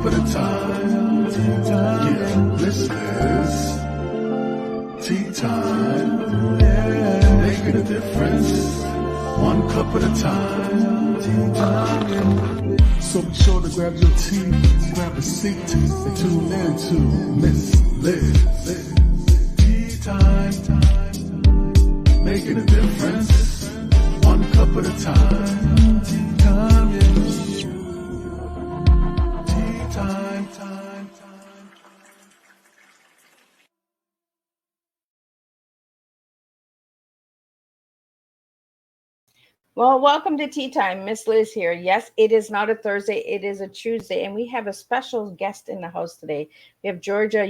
at a time. Yeah, this is tea time. Yeah, making a difference. One cup at a time. Tea time. So be sure to grab your tea, grab a seat, and tune in to Miss Liz. Tea time. Making a difference. One cup at a time. Tea time, yeah. Tea time. Well, welcome to Tea Time. Miss Liz here. Yes, it is not a Thursday, it is a Tuesday, and we have a special guest in the house today. We have Georja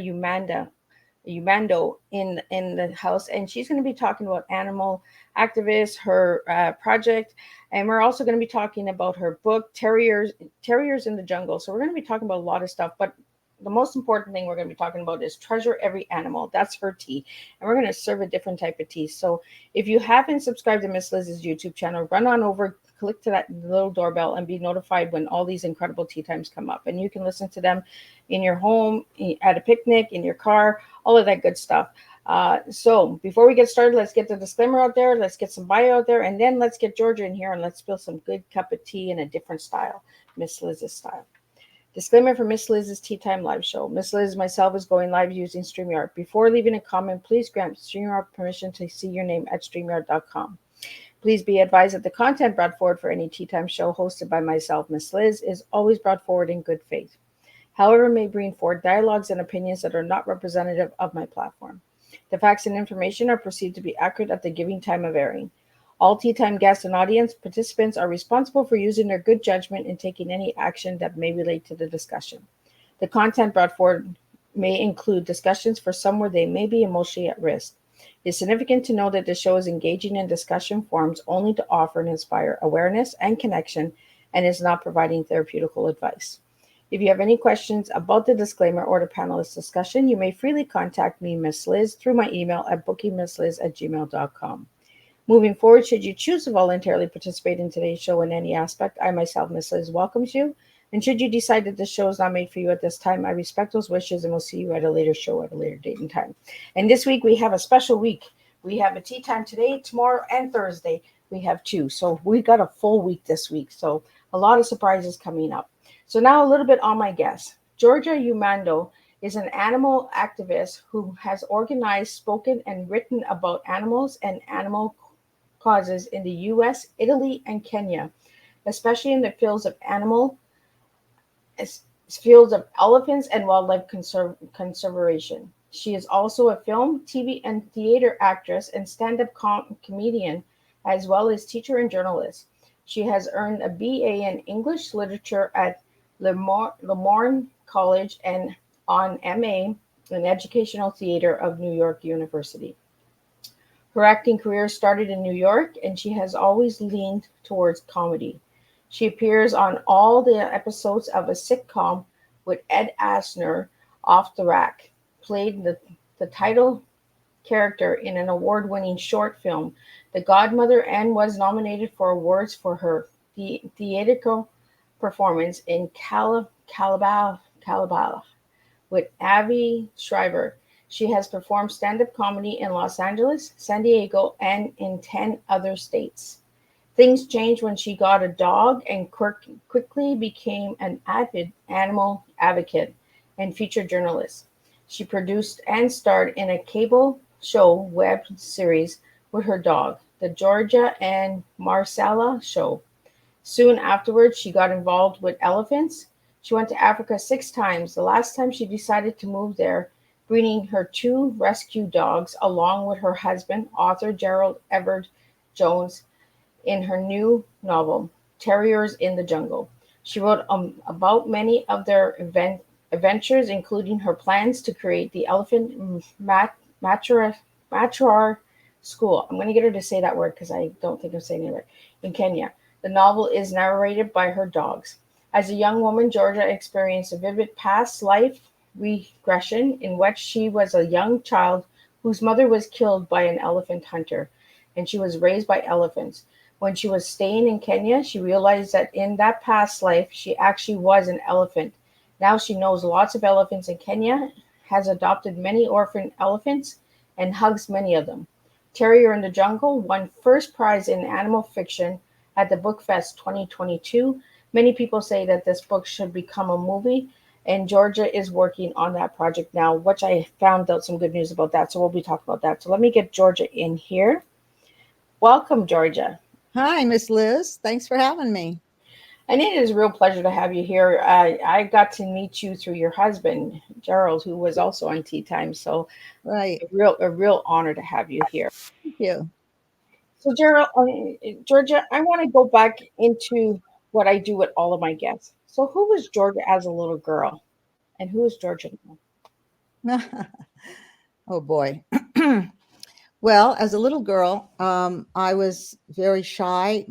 Umano in the house, and she's going to be talking about animal activists, her project, and we're also going to be talking about her book, Terriers in the Jungle. So we're going to be talking about a lot of stuff, but the most important thing we're going to be talking about is treasure every animal. That's her tea, and we're going to serve a different type of tea. So if you haven't subscribed to Miss Liz's YouTube channel, run on over, click to that little doorbell, and be notified when all these incredible tea times come up. And you can listen to them in your home, at a picnic, in your car, all of that good stuff. So before we get started, let's get the disclaimer out there. Let's get some bio out there, and then let's get Georja in here and let's spill some good cup of tea in a different style, Miss Liz's style. Disclaimer for Miss Liz's Tea Time live show. Miss Liz myself is going live using StreamYard. Before leaving a comment, please grant StreamYard permission to see your name at StreamYard.com. Please be advised that the content brought forward for any Tea Time show hosted by myself, Miss Liz, is always brought forward in good faith. However, may bring forward dialogues and opinions that are not representative of my platform. The facts and information are perceived to be accurate at the giving time of airing. All Tea Time guests and audience participants are responsible for using their good judgment in taking any action that may relate to the discussion. The content brought forward may include discussions for some where they may be emotionally at risk. It is significant to know that the show is engaging in discussion forums only to offer and inspire awareness and connection, and is not providing therapeutical advice. If you have any questions about the disclaimer or the panelist discussion, you may freely contact me, Miss Liz, through my email at bookingmissliz@gmail.com. Moving forward, should you choose to voluntarily participate in today's show in any aspect, I myself, Miss Liz, welcomes you. And should you decide that this show is not made for you at this time, I respect those wishes and will see you at a later show at a later date and time. And this week, we have a special week. We have a tea time today, tomorrow, and Thursday. We have two. So we got a full week this week. So a lot of surprises coming up. So now a little bit on my guest. Georja Umano is an animal activist who has organized, spoken, and written about animals and animal causes in the U.S., Italy, and Kenya, especially in the fields of elephants and wildlife conservation. She is also a film, TV, and theater actress and stand-up comedian, as well as teacher and journalist. She has earned a BA in English Literature at Lemoyne College and an MA in Educational Theater of New York University. Her acting career started in New York, and she has always leaned towards comedy. She appears on all the episodes of a sitcom with Ed Asner, Off the Rack, played the title character in an award-winning short film, The Godmother, and was nominated for awards for her theatrical performance in Calabar with Avi Shriver. She has performed stand-up comedy in Los Angeles, San Diego, and in 10 other states. Things changed when she got a dog and quickly became an avid animal advocate and featured journalist. She produced and starred in a cable show web series with her dog, The Georgia and Marcella Show. Soon afterwards, she got involved with elephants. She went to Africa 6 times. The last time she decided to move there, bringing her 2 rescue dogs along with her husband, author Gerald Everett Jones, in her new novel, Terriers in the Jungle. She wrote about many of their adventures, including her plans to create the elephant matriarch school. I'm going to get her to say that word because I don't think I'm saying it right. In Kenya. The novel is narrated by her dogs. As a young woman, Georja experienced a vivid past life regression in which she was a young child whose mother was killed by an elephant hunter, and she was raised by elephants. When she was staying in Kenya, she realized that in that past life, she actually was an elephant Now she knows lots of elephants in Kenya, has adopted many orphan elephants, and hugs many of them. Terrier in the Jungle won first prize in animal fiction at the Bookfest 2022. Many people say that this book should become a movie, and Georgia is working on that project now, which I found out some good news about that. So we'll be talking about that. So let me get Georgia in here. Welcome, Georgia. Hi, Miss Liz. Thanks for having me. And it is a real pleasure to have you here. I got to meet you through your husband, Gerald, who was also on Tea Time. So Right. a real honor to have you here. Thank you. So, Gerald, Georgia, I want to go back into what I do with all of my guests. So, who was Georgia as a little girl, and who is Georgia now? Oh boy. Well, as a little girl, I was very shy.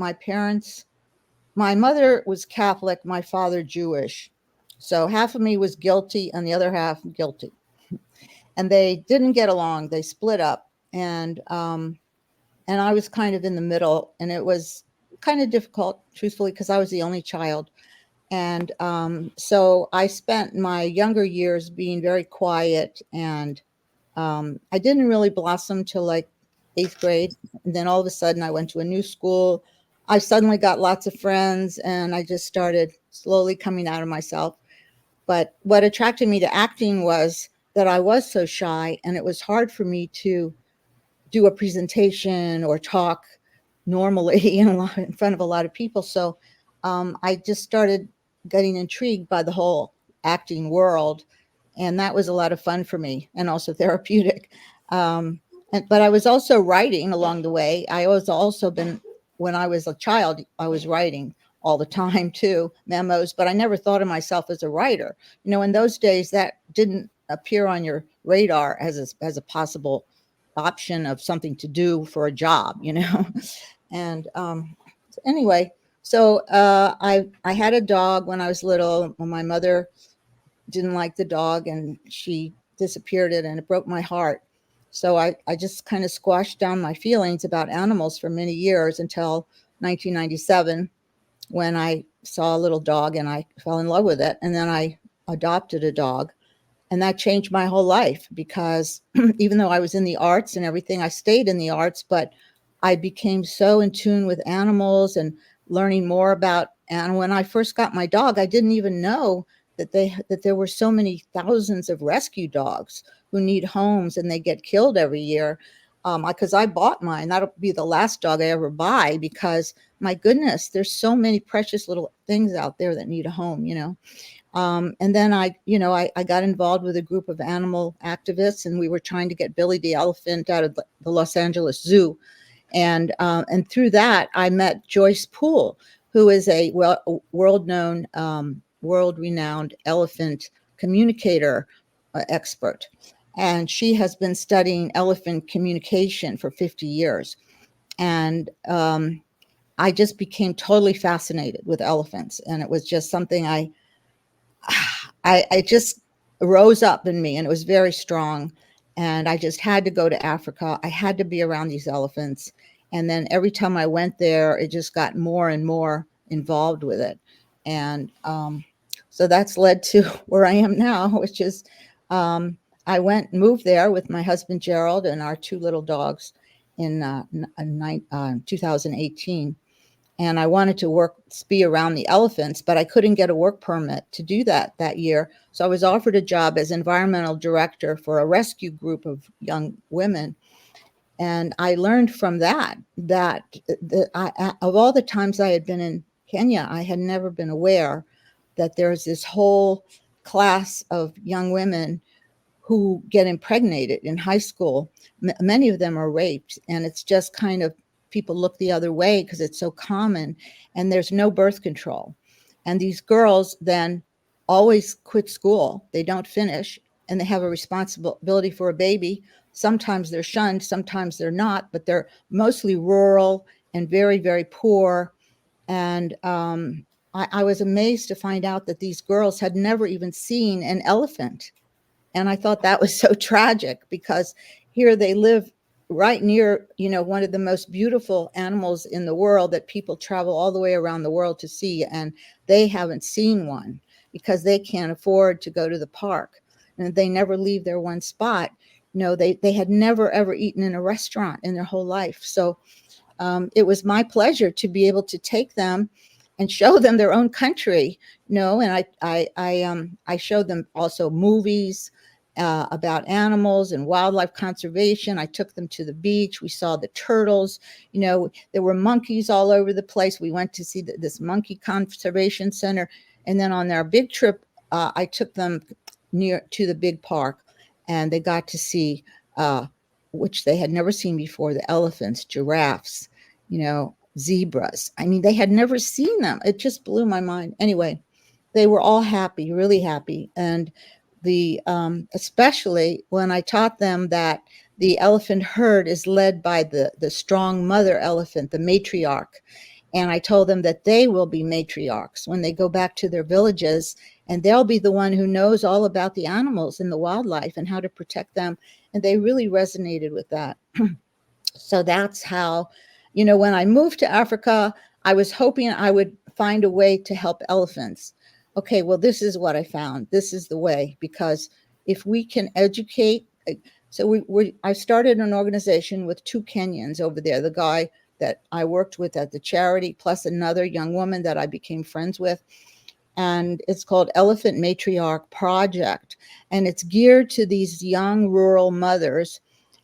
My mother was Catholic, my father Jewish. So half of me was guilty and the other half guilty. And they didn't get along. They split up. And I was kind of in the middle. And it was kind of difficult, truthfully, because I was the only child. And so I spent my younger years being very quiet, and I didn't really blossom till like 8th grade. And then all of a sudden, I went to a new school. I suddenly got lots of friends, and I just started slowly coming out of myself. But what attracted me to acting was that I was so shy, and it was hard for me to do a presentation or talk normally in front of a lot of people. So I just started getting intrigued by the whole acting world, and that was a lot of fun for me and also therapeutic. But I was also writing along the way. I was also been When I was a child, I was writing all the time too, memos. But I never thought of myself as a writer. In those days, that didn't appear on your radar as a possible option of something to do for a job. And anyway, so I had a dog when I was little. When my mother didn't like the dog and she disappeared it, and it broke my heart. So I just kind of squashed down my feelings about animals for many years until 1997, when I saw a little dog and I fell in love with it. And then I adopted a dog. And that changed my whole life, because even though I was in the arts and everything, I stayed in the arts, but I became so in tune with animals and learning more about. And when I first got my dog, I didn't even know that there were so many thousands of rescue dogs who need homes, and they get killed every year. Because I bought mine. That'll be the last dog I ever buy, because my goodness, there's so many precious little things out there that need a home. And then I got involved with a group of animal activists, and we were trying to get Billy the elephant out of the Los Angeles Zoo. And through that, I met Joyce Poole, who is a world-renowned elephant communicator expert. And she has been studying elephant communication for 50 years. And I just became totally fascinated with elephants. And it was just something I just rose up in me, and it was very strong. And I just had to go to Africa. I had to be around these elephants. And then every time I went there, it just got more and more involved with it. And so that's led to where I am now, which is I moved there with my husband, Gerald, and our two little dogs in 2018. And I wanted to be around the elephants, but I couldn't get a work permit to do that year. So I was offered a job as environmental director for a rescue group of young women. And I learned from that of all the times I had been in Kenya, I had never been aware that there's this whole class of young women who get impregnated in high school. Many of them are raped, and it's just kind of, people look the other way because it's so common, and there's no birth control. And these girls then always quit school. They don't finish, and they have a responsibility for a baby. Sometimes they're shunned, sometimes they're not, but they're mostly rural and very, very poor. And I was amazed to find out that these girls had never even seen an elephant. And I thought that was so tragic, because here they live right near, one of the most beautiful animals in the world that people travel all the way around the world to see, and they haven't seen one. because they can't afford to go to the park, and they never leave their one spot. They had never ever eaten in a restaurant in their whole life. So it was my pleasure to be able to take them and show them their own country. And I showed them also movies about animals and wildlife conservation. I took them to the beach. We saw the turtles. There were monkeys all over the place. We went to see this monkey conservation center. And then on our big trip, I took them near to the big park, and they got to see, which they had never seen before, the elephants, giraffes, zebras. I mean, they had never seen them. It just blew my mind. Anyway, they were all happy, really happy. And especially when I taught them that the elephant herd is led by the strong mother elephant, the matriarch. And I told them that they will be matriarchs when they go back to their villages, and they'll be the one who knows all about the animals and the wildlife and how to protect them. And they really resonated with that. So that's how, when I moved to Africa, I was hoping I would find a way to help elephants. Okay, well, this is what I found. This is the way, because if we can educate, so I started an organization with 2 Kenyans over there, the guy that I worked with at the charity, plus another young woman that I became friends with. And it's called Elephant Matriarch Project. And it's geared to these young rural mothers.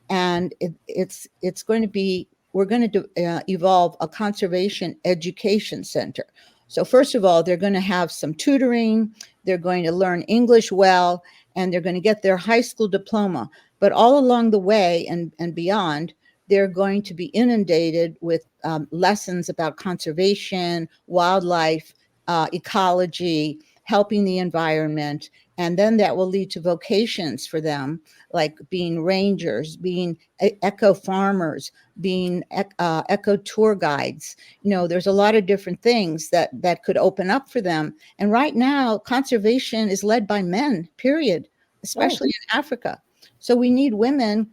And it's going to be, we're going to evolve a conservation education center. So first of all, they're going to have some tutoring. They're going to learn English well, and they're going to get their high school diploma. But all along the way and beyond, they're going to be inundated with lessons about conservation, wildlife, ecology, helping the environment. And then that will lead to vocations for them, like being rangers, being eco farmers, being eco tour guides. There's a lot of different things that could open up for them. And right now, conservation is led by men, period, especially in Africa. So we need women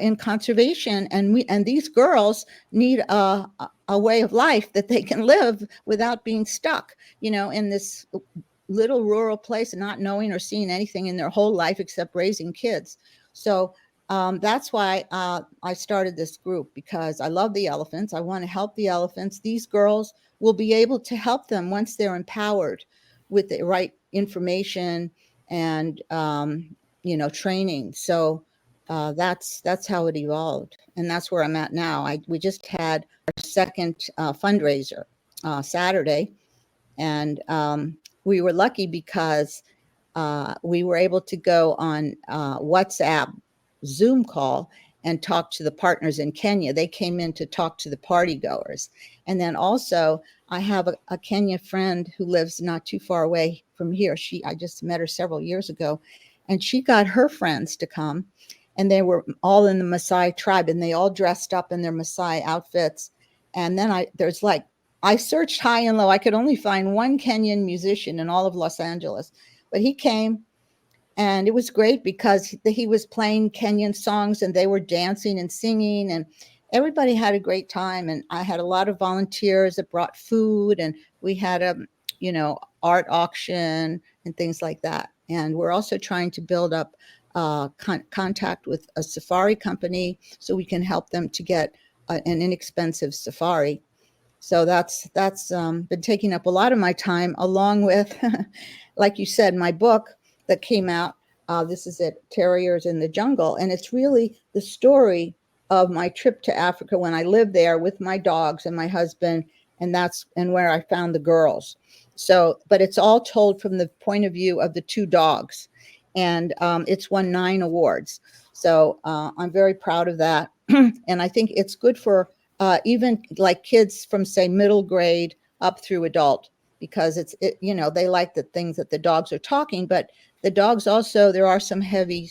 in conservation, and these girls need a way of life that they can live without being stuck, in this little rural place and not knowing or seeing anything in their whole life except raising kids. So that's why I started this group, because I love the elephants. I want to help the elephants. These girls will be able to help them once they're empowered with the right information and training. So that's how it evolved, and that's where I'm at now. We just had our second fundraiser Saturday, and we were lucky because we were able to go on WhatsApp Zoom call and talk to the partners in Kenya. They came in to talk to the party goers. And then also I have a Kenya friend who lives not too far away from here. I just met her several years ago, and she got her friends to come, and they were all in the Maasai tribe, and they all dressed up in their Maasai outfits. And then I searched high and low. I could only find one Kenyan musician in all of Los Angeles, but he came, and it was great because he was playing Kenyan songs, and they were dancing and singing, and everybody had a great time. And I had a lot of volunteers that brought food, and we had a, art auction and things like that. And we're also trying to build up contact with a safari company so we can help them to get an inexpensive safari. So that's been taking up a lot of my time, along with, like you said, my book that came out. This is it, Terriers in the Jungle. And it's really the story of my trip to Africa when I lived there with my dogs and my husband, and where I found the girls. So, but it's all told from the point of view of the 2 dogs. And it's won 9 awards. So I'm very proud of that. And I think it's good for even like kids from, say, middle grade up through adult, because they like the things that the dogs are talking, but the dogs also, there are some heavy,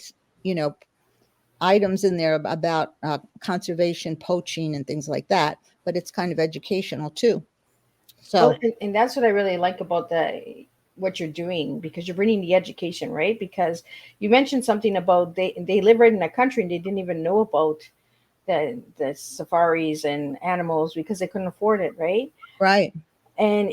items in there about conservation, poaching, and things like that, but it's kind of educational too. So, and that's what I really like about what you're doing, because you're bringing the education, right? Because you mentioned something about they live right in that country and they didn't even know about the safaris and animals because they couldn't afford it, right? Right. And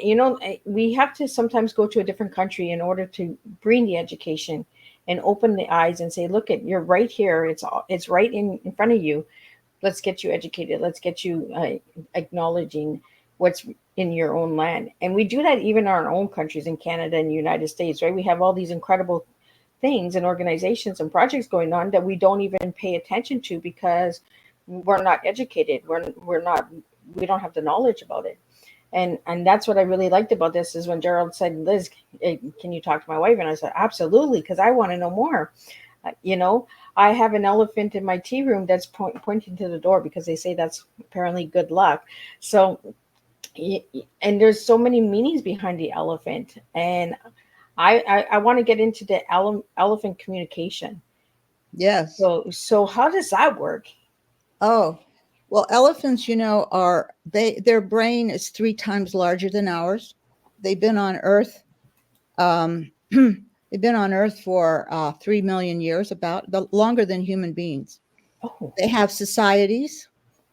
we have to sometimes go to a different country in order to bring the education and open the eyes and say, look, you're right here. It's right in front of you. Let's get you educated. Let's get you acknowledging what's in your own land. And we do that even in our own countries, in Canada and the United States, right? We have all these incredible things and organizations and projects going on that we don't even pay attention to because we're not educated. We don't have the knowledge about it. And that's what I really liked about this is when Gerald said, Liz, can you talk to my wife? And I said, absolutely, because I want to know more. I have an elephant in my tea room that's pointing to the door because they say that's apparently good luck. So, and there's so many meanings behind the elephant. And I want to get into the elephant communication. Yes. So how does that work? Oh, well, elephants, their brain is 3 times larger than ours. They've been on Earth. They've been on Earth for 3 million years, longer than human beings. Oh. They have societies.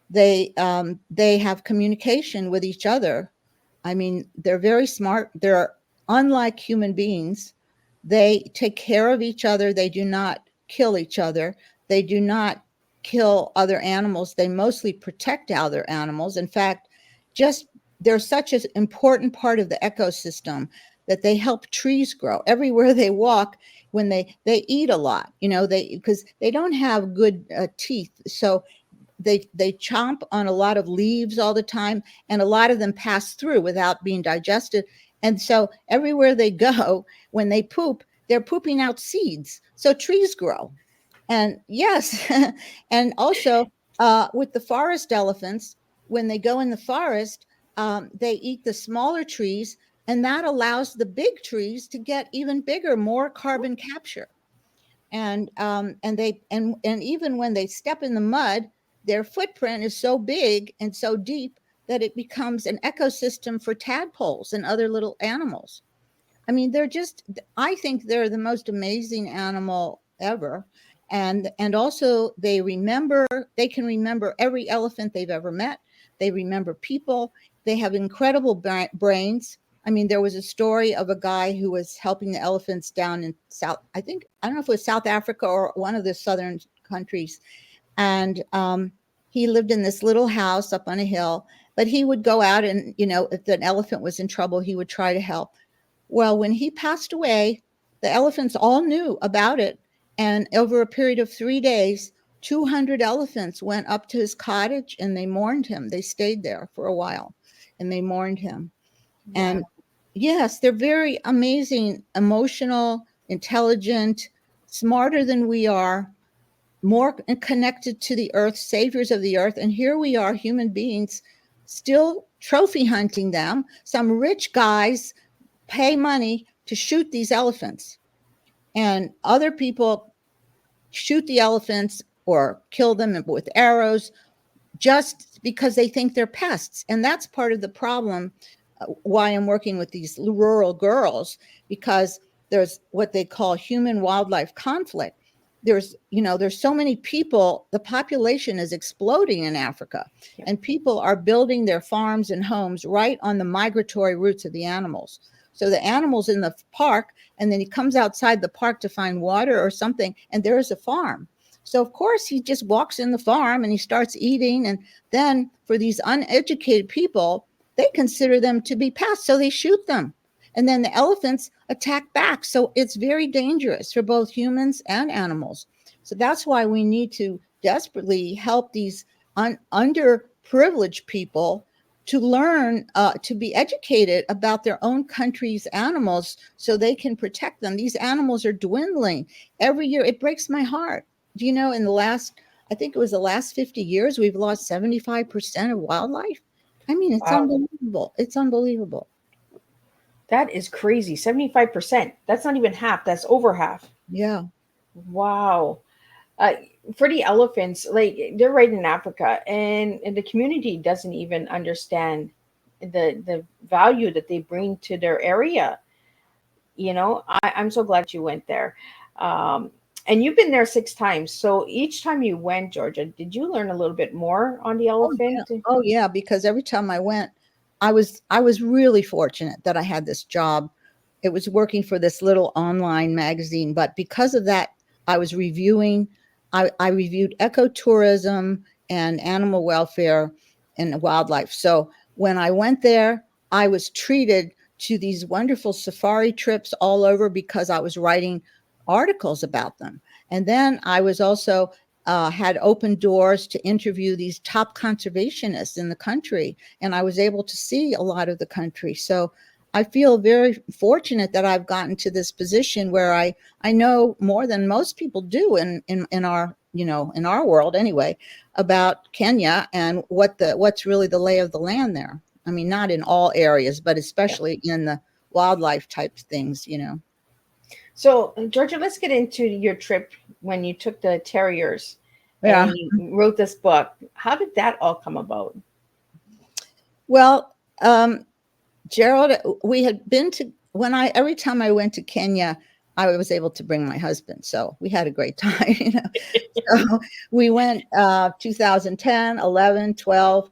They have communication with each other. I mean, they're very smart. They're unlike human beings. They take care of each other. They do not kill each other. They do not kill other animals. They mostly protect other animals. In fact, they're such an important part of the ecosystem that they help trees grow. Everywhere they walk, when they eat a lot, because they don't have good teeth. So they chomp on a lot of leaves all the time, and a lot of them pass through without being digested. And so everywhere they go, when they poop, they're pooping out seeds. So trees grow. And yes, and also with the forest elephants, when they go in the forest, they eat the smaller trees, and that allows the big trees to get even bigger, more carbon capture. And even when they step in the mud, their footprint is so big and so deep that it becomes an ecosystem for tadpoles and other little animals. I mean, I think they're the most amazing animal ever. And also they can remember every elephant they've ever met. They remember people. They have incredible brains. I mean, there was a story of a guy who was helping the elephants down in I don't know if it was South Africa or one of the southern countries. And he lived in this little house up on a hill, but he would go out and, if an elephant was in trouble, he would try to help. Well, when he passed away, the elephants all knew about it. And over a period of 3 days, 200 elephants went up to his cottage and they mourned him. They stayed there for a while and they mourned him. Wow. And yes, they're very amazing, emotional, intelligent, smarter than we are, more connected to the earth, saviors of the earth. And here we are, human beings, still trophy hunting them. Some rich guys pay money to shoot these elephants, and other people shoot the elephants or kill them with arrows just because they think they're pests. And that's part of the problem why I'm working with these rural girls, because there's what they call human wildlife conflict. There's so many people, the population is exploding in Africa, and people are building their farms and homes right on the migratory routes of the animals. So the animal's in the park, and then he comes outside the park to find water or something, and there's a farm. So of course he just walks in the farm and he starts eating. And then for these uneducated people, they consider them to be pests, so they shoot them. And then the elephants attack back. So it's very dangerous for both humans and animals. So that's why we need to desperately help these underprivileged people to learn, to be educated about their own country's animals so they can protect them. These animals are dwindling every year. It breaks my heart. Do you know, in the last 50 years, we've lost 75% of wildlife. I mean, it's unbelievable. It's unbelievable. That is crazy. 75%. That's not even half. That's over half. Yeah. Wow. For the elephants, like, they're right in Africa, and the community doesn't even understand the value that they bring to their area. I'm so glad you went there. And you've been there 6 times. So each time you went, Georgia, did you learn a little bit more on the elephant? Oh yeah, because every time I went, I was really fortunate that I had this job. It was working for this little online magazine, but because of that, I was reviewing. I reviewed ecotourism and animal welfare and wildlife. So when I went there, I was treated to these wonderful safari trips all over because I was writing articles about them. And then I was also had open doors to interview these top conservationists in the country, and I was able to see a lot of the country. So I feel very fortunate that I've gotten to this position where I know more than most people do in our, you know, in our world anyway, about Kenya and what's really the lay of the land there. I mean, not in all areas, but especially in the wildlife type things, you know. So, Georgia, let's get into your trip when you took the terriers Yeah. and you wrote this book. How did that all come about? Well, Gerald, we had been to every time I went to Kenya, I was able to bring my husband, so we had a great time. You know, so we went 2010, 11, 12,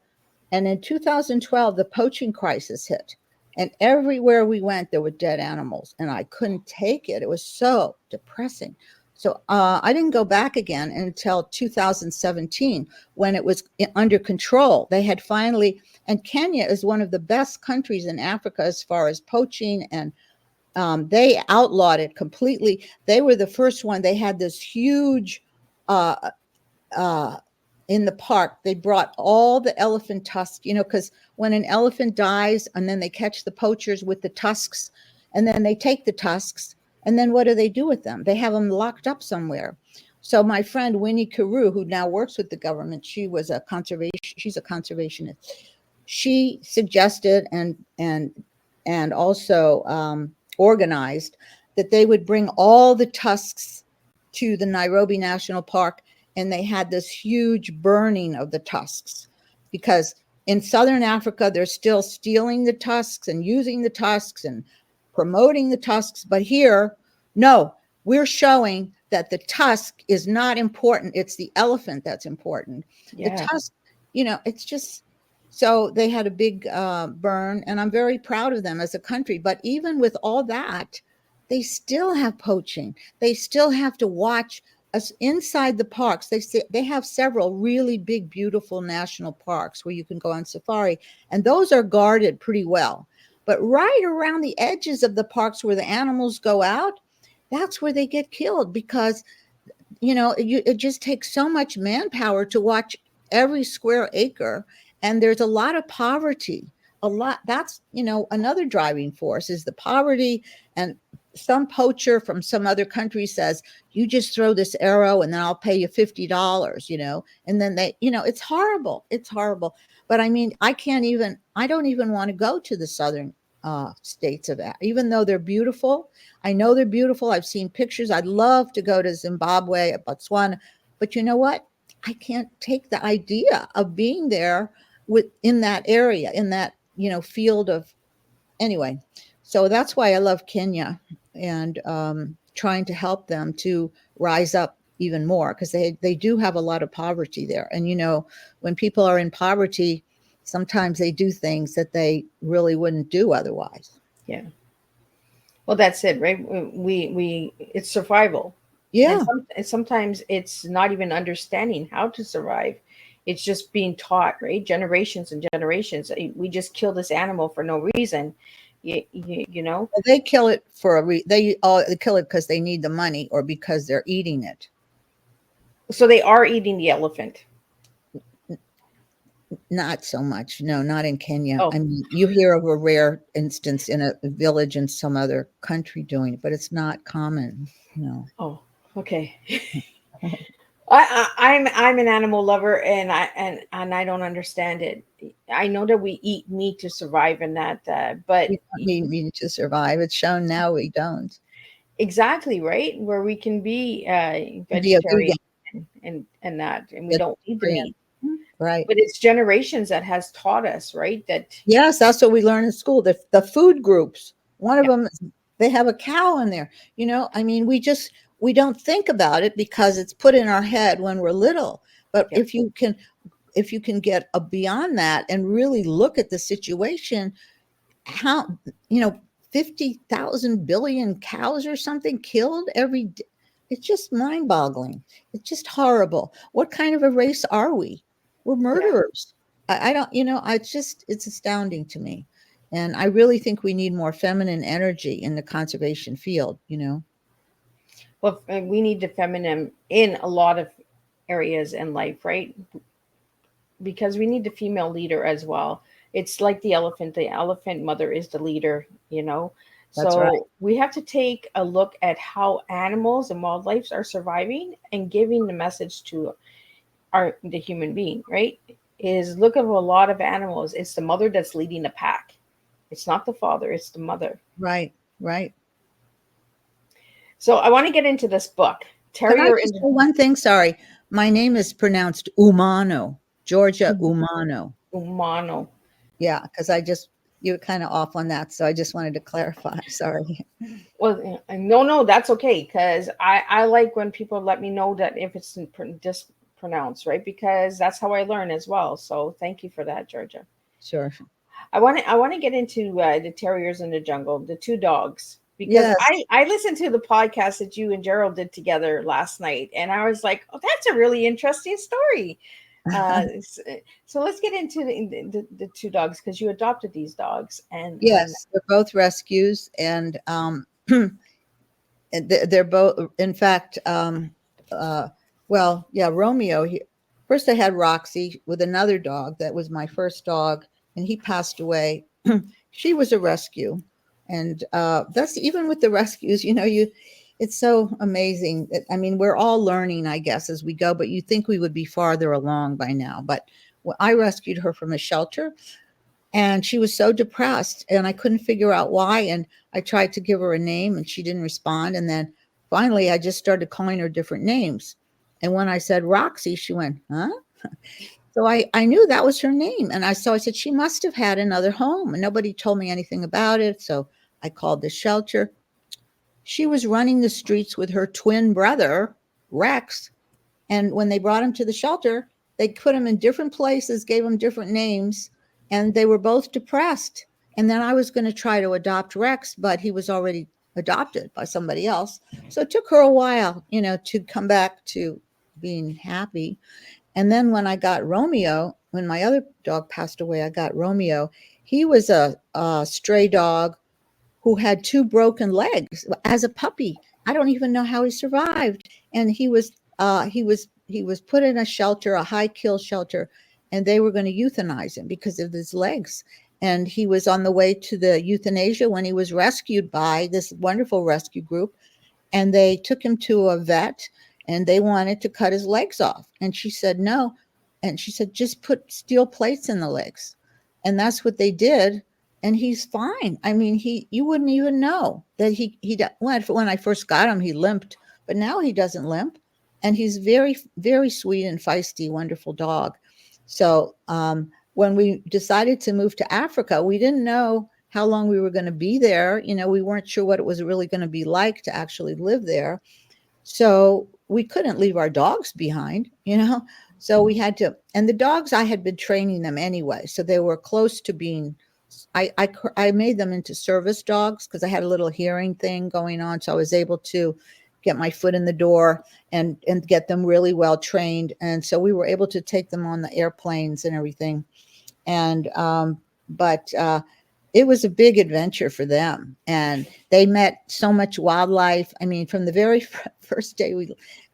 and in 2012 the poaching crisis hit, and everywhere we went there were dead animals, and I couldn't take it. It was so depressing. So I didn't go back again until 2017 when it was under control. They had finally, and Kenya is one of the best countries in Africa as far as poaching, and they outlawed it completely. They were the first one. They had this huge uh, in the park. They brought all the elephant tusks, you know, because when an elephant dies and then they catch the poachers with the tusks, and then they take the tusks, and then what do they do with them? They have them locked up somewhere. So my friend Winnie Carew, who now works with the government, she's a conservationist. She suggested and also organized that they would bring all the tusks to the Nairobi National Park, and they had this huge burning of the tusks, because in Southern Africa, they're still stealing the tusks and using the tusks and promoting the tusks. But here, no, we're showing that the tusk is not important. It's the elephant that's important. Yeah. The tusk, you know, it's just, so they had a big burn, and I'm very proud of them as a country. But even with all that, they still have poaching. They still have to watch us inside the parks. They have several really big, beautiful national parks where you can go on safari, and those are guarded pretty well. But right around the edges of the parks where the animals go out, that's where they get killed, because, you know, it just takes so much manpower to watch every square acre, and there's a lot of poverty. A lot. That's, you know, another driving force is the poverty. And some poacher from some other country says, you just throw this arrow and then I'll pay you $50, you know, and then they, you know, it's horrible. It's horrible. But I mean, I don't even want to go to the southern states of that, even though they're beautiful. I know they're beautiful. I've seen pictures. I'd love to go to Zimbabwe, Botswana, but you know what? I can't take the idea of being there in that area, in that, you know, field of, anyway. So that's why I love Kenya, and trying to help them to rise up even more, because they do have a lot of poverty there. And, you know, when people are in poverty, sometimes they do things that they really wouldn't do otherwise. Yeah. Well, that's it, right? It's survival. Yeah. And sometimes it's not even understanding how to survive. It's just being taught, right? Generations and generations. We just kill this animal for no reason. You know? Well, they kill it for they kill it because they need the money, or because they're eating it. So they are eating the elephant. Not so much. No, not in Kenya. Oh. I mean, you hear of a rare instance in a village in some other country doing it, but it's not common. No. Oh, okay. I'm an animal lover, and I don't understand it. I know that we eat meat to survive, and that, but We don't need meat to survive. It's shown now we don't. exactly, right, where we can be Be a vegetarian vegan. and that, and we don't eat the meat. Right. But it's generations that has taught us, right? That Yes, that's what we learn in school. The food groups. One of them, they have a cow in there. You know, I mean, we don't think about it because it's put in our head when we're little. But if you can if you can get beyond that and really look at the situation, how, 50,000 billion cows or something killed every day. It's just mind boggling. It's just horrible. What kind of a race are we? We're murderers. I don't, it's astounding to me. And I really think we need more feminine energy in the conservation field, Well, we need the feminine in a lot of areas in life, right? Because we need the female leader as well. It's like the elephant. The elephant mother is the leader, That's right. So we have to take a look at how animals and wildlife are surviving and giving the message to the human being, right? Is look at a lot of animals. It's the mother that's leading the pack. It's not the father, it's the mother. Right, right. So I want to get into this book. Can I just say one thing? Sorry. My name is pronounced Umano, Georja Umano. Umano. Yeah, because you were kind of off on that. So I just wanted to clarify. Sorry. Well, no, that's okay. Because I like when people let me know that if it's mispronounced, right? Because that's how I learn as well. So thank you for that, Georgia. Sure. I want to get into the terriers in the jungle, the two dogs. Because Yes. I listened to the podcast that you and Gerald did together last night, and I was like, oh, that's a really interesting story. So let's get into the two dogs, because you adopted these dogs. And yes, they're both rescues, and they're both, in fact, Romeo. First I had Roxy with another dog that was my first dog, and he passed away. She was a rescue. And that's even with the rescues, it's so amazing. I mean, we're all learning, I guess, as we go, but you think we would be farther along by now. But I rescued her from a shelter, and she was so depressed, and I couldn't figure out why. And I tried to give her a name, and she didn't respond. And then finally, I just started calling her different names. And when I said Roxy, she went, huh? So I knew that was her name. And I said, she must have had another home. And nobody told me anything about it. So I called the shelter. She was running the streets with her twin brother, Rex. And when they brought him to the shelter, they put him in different places, gave him different names, and they were both depressed. And then I was going to try to adopt Rex, but he was already adopted by somebody else. So it took her a while, to come back to being happy. And then when I got Romeo, when my other dog passed away, I got Romeo. He was a stray dog who had 2 broken legs as a puppy. I don't even know how he survived. And he was put in a shelter, a high kill shelter, and they were going to euthanize him because of his legs. And he was on the way to the euthanasia when he was rescued by this wonderful rescue group. And they took him to a vet, and they wanted to cut his legs off. And she said, no. And she said, just put steel plates in the legs. And that's what they did. And he's fine. I mean, you wouldn't even know that when I first got him, he limped, but now he doesn't limp. And he's very, very sweet and feisty, wonderful dog. So when we decided to move to Africa, we didn't know how long we were going to be there. We weren't sure what it was really going to be like to actually live there. So we couldn't leave our dogs behind, so we had to, and the dogs, I had been training them anyway. So they were close to being, I made them into service dogs because I had a little hearing thing going on. So I was able to get my foot in the door and get them really well trained. And so we were able to take them on the airplanes and everything. And, but it was a big adventure for them, and they met so much wildlife. I mean, from the very first day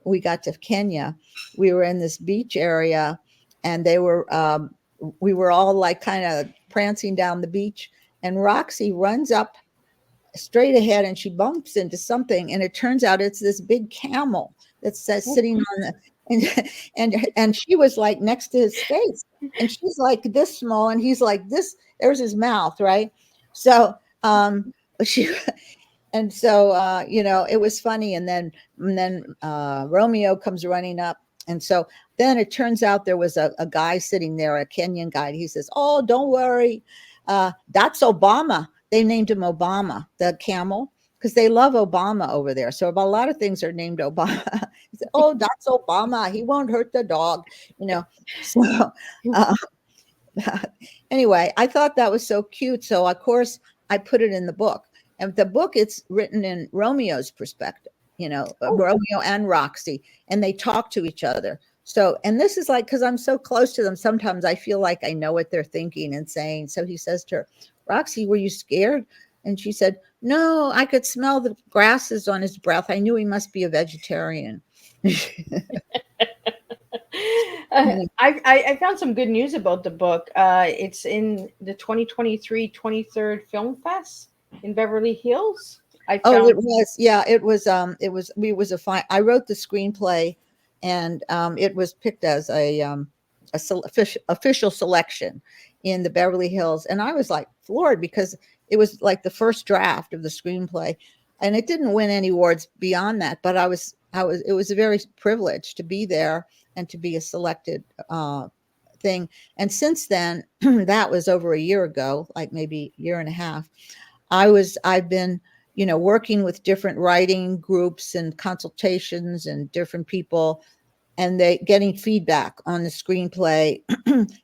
we got to Kenya, we were in this beach area, and we were all like kind of prancing down the beach, and Roxy runs up straight ahead, and she bumps into something, and it turns out it's this big camel that's sitting on the, and she was like next to his face, and she's like this small, and he's like this. There's his mouth, right? So it was funny. And then Romeo comes running up, and so then it turns out there was a guy sitting there, a Kenyan guy. He says, "Oh, don't worry, that's Obama." They named him Obama, the camel, because they love Obama over there. So a lot of things are named Obama. Oh, that's Obama. He won't hurt the dog, you know. So uh, anyway, I thought that was so cute. So of course I put it in the book. And the book, it's written in Romeo's perspective, Oh, Romeo and Roxy, and they talk to each other. So, and this is like, because I'm so close to them, sometimes I feel like I know what they're thinking and saying. So he says to her, Roxy, were you scared? And she said, no, I could smell the grasses on his breath. I knew he must be a vegetarian. I found some good news about the book. It's in the 2023 23rd Film Fest in Beverly Hills. I Oh, found it was, yeah, it was a fine. I wrote the screenplay, and it was picked as official selection in the Beverly Hills, and I was like floored because it was like the first draft of the screenplay, and it didn't win any awards beyond that. But it was a very privilege to be there and to be a selected thing. And since then, that was over a year ago, like maybe a year and a half. I've been, working with different writing groups and consultations and different people, and they getting feedback on the screenplay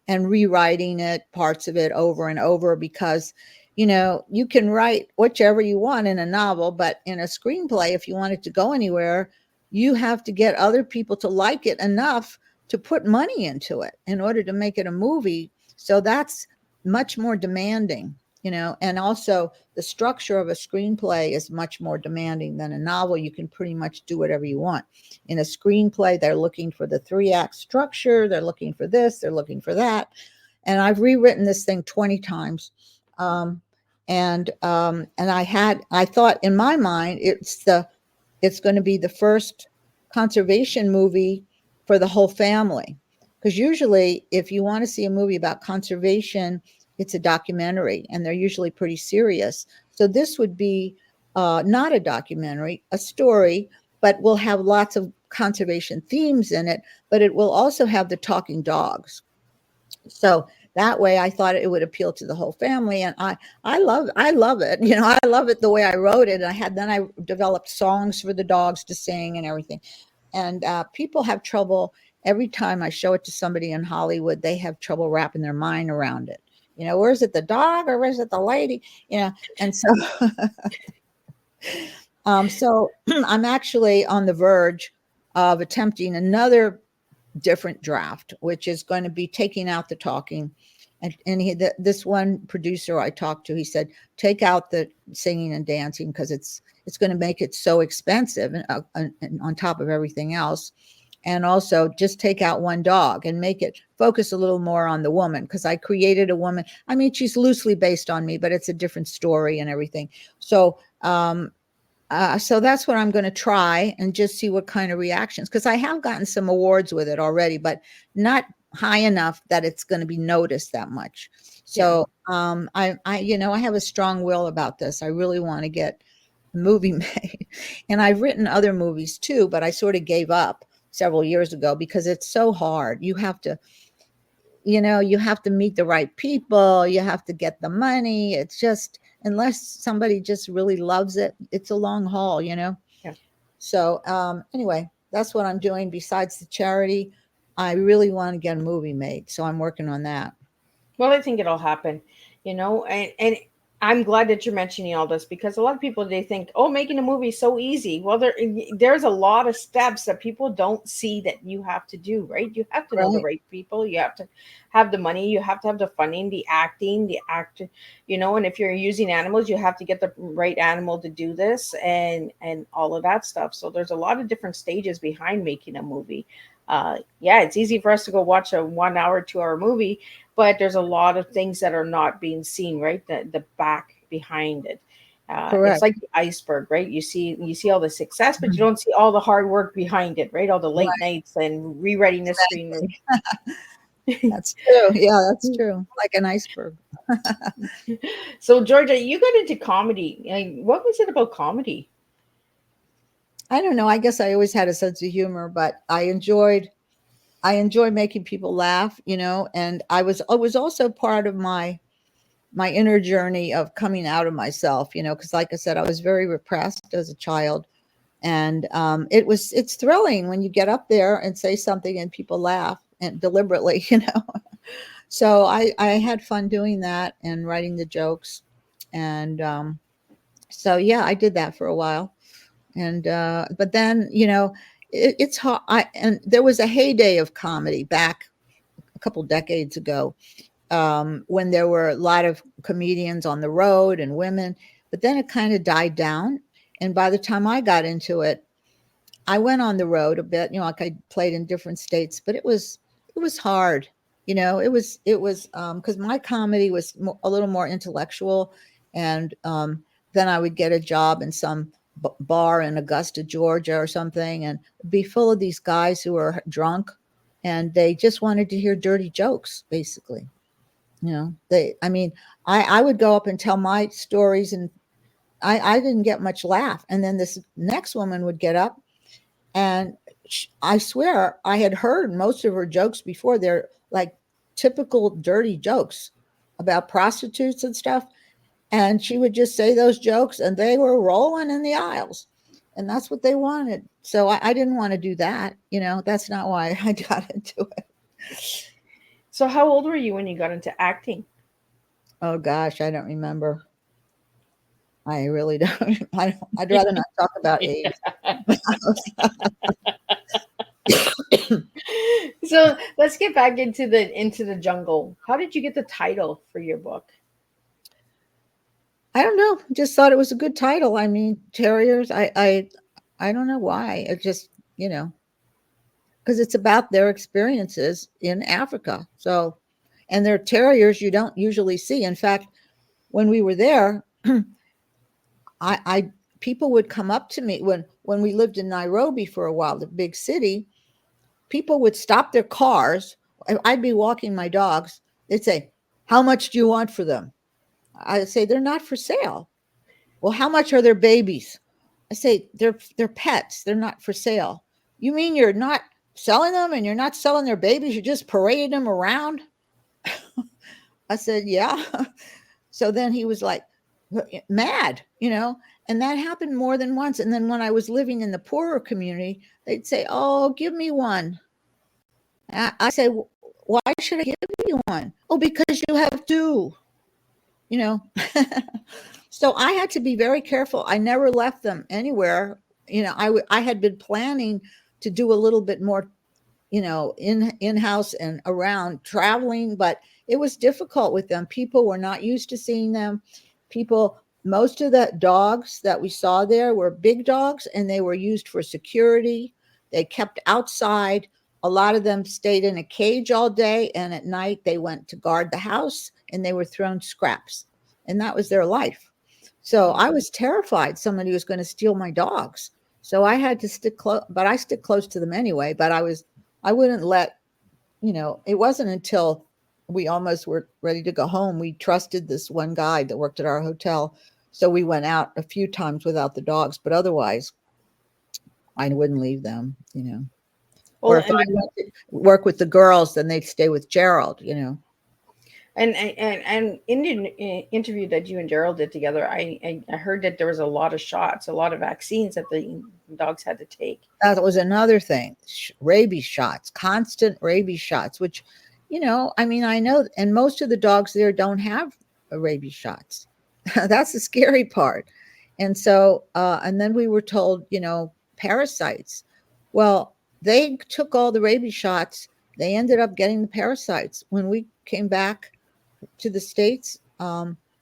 and rewriting it, parts of it over and over, because you can write whichever you want in a novel, but in a screenplay, if you want it to go anywhere, you have to get other people to like it enough to put money into it in order to make it a movie. So that's much more demanding, and also the structure of a screenplay is much more demanding than a novel. You can pretty much do whatever you want. In a screenplay, they're looking for the 3-act structure, they're looking for this, they're looking for that. And I've rewritten this thing 20 times. And I thought in my mind it's going to be the first conservation movie for the whole family, because usually if you want to see a movie about conservation, it's a documentary, and they're usually pretty serious. So this would be not a documentary, a story, but will have lots of conservation themes in it, but it will also have the talking dogs. So that way I thought it would appeal to the whole family. And I love it. I love it the way I wrote it. Then I developed songs for the dogs to sing and everything. And people have trouble every time I show it to somebody in Hollywood. They have trouble wrapping their mind around it. Where is it the dog or where's it the lady? And so, so I'm actually on the verge of attempting another different draft, which is going to be taking out the talking. And this one producer I talked to, he said, take out the singing and dancing because it's going to make it so expensive, and on top of everything else. And also just take out one dog and make it focus a little more on the woman, because I created a woman. I mean, she's loosely based on me, but it's a different story and everything. So so that's what I'm going to try and just see what kind of reactions, because I have gotten some awards with it already, but not high enough that it's going to be noticed that much. So I have a strong will about this. I really want to get a movie made, and I've written other movies too, but I sort of gave up several years ago because it's so hard. You have to meet the right people. You have to get the money. It's just, unless somebody just really loves it, it's a long haul, Yeah. So anyway, that's what I'm doing. Besides the charity, I really want to get a movie made. So I'm working on that. Well, I think it'll happen, and I'm glad that you're mentioning all this, because a lot of people, they think, oh, making a movie is so easy. Well, there's a lot of steps that people don't see that you have to do, right? You have to know the Right. right people. You have to have the money. You have to have the funding, the acting, the actor, and if you're using animals, you have to get the right animal to do this, and all of that stuff. So there's a lot of different stages behind making a movie. Yeah, it's easy for us to go watch a 1 hour, 2 hour movie, but there's a lot of things that are not being seen, right? The back behind it. It's Correct. like the iceberg, right? You see all the success, but you don't see all the hard work behind it, right? All the late Right. nights and rewriting the screen. That's true. Yeah, that's true. Like an iceberg. So, Georgia, you got into comedy. What was it about comedy? I don't know. I guess I always had a sense of humor, but I enjoy making people laugh, and I was also part of my inner journey of coming out of myself, because like I said, I was very repressed as a child, And it's thrilling when you get up there and say something and people laugh and deliberately, So I had fun doing that and writing the jokes. And so, yeah, I did that for a while. And but then, it's hard. And there was a heyday of comedy back a couple decades ago, when there were a lot of comedians on the road and women, but then it kind of died down. And by the time I got into it, I went on the road a bit, like I played in different states, but it was hard. It was because my comedy was a little more intellectual, and then I would get a job in some bar in Augusta, Georgia, or something, and be full of these guys who were drunk, and they just wanted to hear dirty jokes, basically. I would go up and tell my stories, and I didn't get much laugh, and then this next woman would get up, and I swear I had heard most of her jokes before. They're like typical dirty jokes about prostitutes and stuff. And she would just say those jokes and they were rolling in the aisles. And that's what they wanted. So I didn't want to do that. That's not why I got into it. So how old were you when you got into acting? Oh, gosh, I don't remember. I really don't. I'd rather not talk about age. So let's get back into the jungle. How did you get the title for your book? I don't know. Just thought it was a good title. I mean, terriers. I don't know why. It just, because it's about their experiences in Africa. So, and they're terriers you don't usually see. In fact, when we were there, I people would come up to me when we lived in Nairobi for a while, the big city. People would stop their cars. I'd be walking my dogs. They'd say, "How much do you want for them?" I'd say, "They're not for sale." "Well, how much are their babies?" I say, they're pets. They're not for sale." "You mean you're not selling them and you're not selling their babies? You're just parading them around?" I said, "Yeah." So then he was like, mad, and that happened more than once. And then when I was living in the poorer community, they'd say, "Oh, give me one." I say, "Why should I give you one?" "Oh, because you have two." So I had to be very careful. I never left them anywhere. I had been planning to do a little bit more, in-house and around traveling, but it was difficult with them. People were not used to seeing them. Most of the dogs that we saw there were big dogs, and they were used for security. They kept outside. A lot of them stayed in a cage all day, and at night they went to guard the house, and they were thrown scraps, and that was their life. So I was terrified somebody was going to steal my dogs. So I had to stick close, but I stick close to them anyway. But I wouldn't let, it wasn't until we almost were ready to go home. We trusted this one guy that worked at our hotel. So we went out a few times without the dogs, but otherwise I wouldn't leave them, Or if I went to work with the girls, then they'd stay with Gerald, And in the interview that you and Gerald did together, I heard that there was a lot of shots, a lot of vaccines that the dogs had to take. That was another thing. Rabies shots, constant rabies shots, which, I know, and most of the dogs there don't have rabies shots. That's the scary part. And so, and then we were told, parasites. Well, they took all the rabies shots. They ended up getting the parasites. When we came back to the States,